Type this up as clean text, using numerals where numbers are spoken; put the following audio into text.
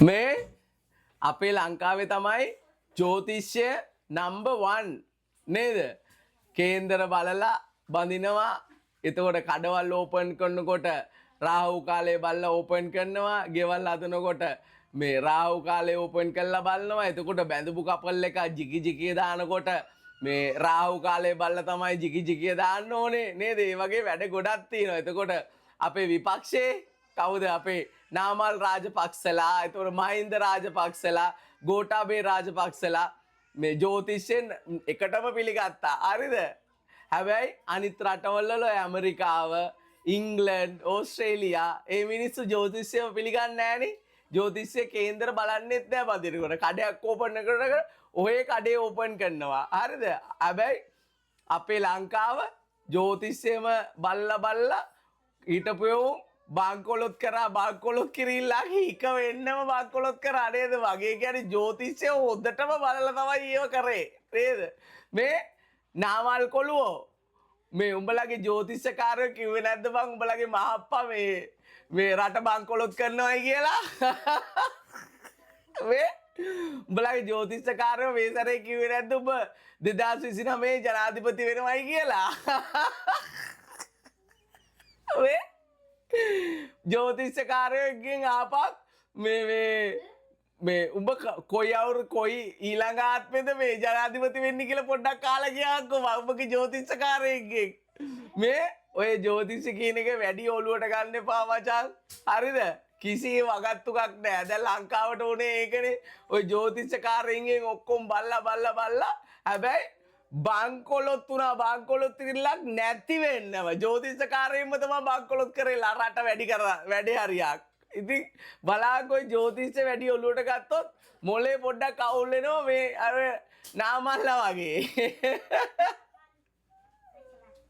මේ අපේ ලංකාවේ තමයි ජ්‍යෝතිෂ්‍ය නම්බර් 1 නේද? කේන්දර බලලා බඳිනවා. එතකොට කඩවල් ඕපන් කරනකොට රාහු කාලේ බලලා ඕපන් කරනවා. ගෙවල් හදනකොට මේ රාහු කාලේ ඕපන් කරලා බලනවා. එතකොට බැඳපු කපල් එක ජිකි ජිකිය දානකොට මේ රාහු කාලේ බලලා තමයි ජිකි ජිකිය දාන්න ඕනේ නේද? ඒ වගේ වැඩ ගොඩක් තියෙනවා. එතකොට අපේ විපක්ෂේ කවුද? අපේ නාමල් රාජපක්ෂලා, එතකොට මහින්ද රාජපක්ෂලා, ගෝඨාභය රාජපක්ෂලා මේ ජ්‍යෝතිෂයෙන් එකටම පිළිගත්තා. හරිද? හැබැයි අනිත් රටවල් වල ඇමරිකාව, ඉංග්ලන්ඩ්, ඕස්ට්‍රේලියා ඒ මිනිස්සු ජ්‍යෝතිෂයම පිළිගන්නේ නැහනේ. ජ්‍යෝතිෂයේ කේන්දර බලන්නෙත් නැහැ බදිනකොට. කඩයක් ඕපන් කරනකොට ඔහේ කඩේ ඕපන් කරනවා. හරිද? හැබැයි අපේ ලංකාව ජ්‍යෝතිෂයම බල්ලා ඊටපෙව් බංකොලොත් කරා බංකොලොත් කිරිල්ලා හික වෙන්නම බංකොලොත් කරා නේද? වගේ කියන්නේ ජ්‍යෝතිෂය හොද්දටම බලලා තමයි ඒව කරේ නේද? මේ නාමල් කොළුවෝ මේ උඹලගේ ජ්‍යෝතිෂකාරයෝ කිව්වේ නැද්ද බං උඹලගේ මහප්පා මේ රට බංකොලොත් කරනවායි කියලා? මේ උඹලගේ ජ්‍යෝතිෂකාරයෝ මේ සැරේ කිව්වේ නැද්ද උඹ 2029 ජනාධිපති වෙනවයි කියලා? මේ ජ්‍යෝතිෂකාරයෝගෙන් ආපක් මේ උඹ කොයි ඊළඟ ආත්මෙද මේ ජනාධිපති වෙන්නේ කියලා පොඩ්ඩක් කාලා ගියාක්කෝ උඹගේ ජ්‍යෝතිෂකාරයෙක්ගෙන්. මේ ඔය ජ්‍යෝතිෂ කියන එක වැඩි ඔලුවට ගන්න එපා මචං. හරිද? කිසි වගත්තුකක් නැහැ. දැන් ලංකාවට උනේ ඒකනේ. ඔය ජ්‍යෝතිෂකාරයින්ගෙන් ඔක්කොම බල්ලා හැබැයි බංකොලොත් වුණා. බංකොලොත් කිරිල්ලක් නැති වෙන්නම ජ්‍යෝතිෂකාරයෙන්ම තමයි බංකොලොත් කරේලා රට වැඩි හරියක්. ඉතින් බලාකෝ ජ්‍යෝතිෂ වැඩි ඔලුවට ගත්තොත් මොලේ පොඩ්ඩක් අවුල් වෙනවා මේ අර නාමල්ලා වගේ.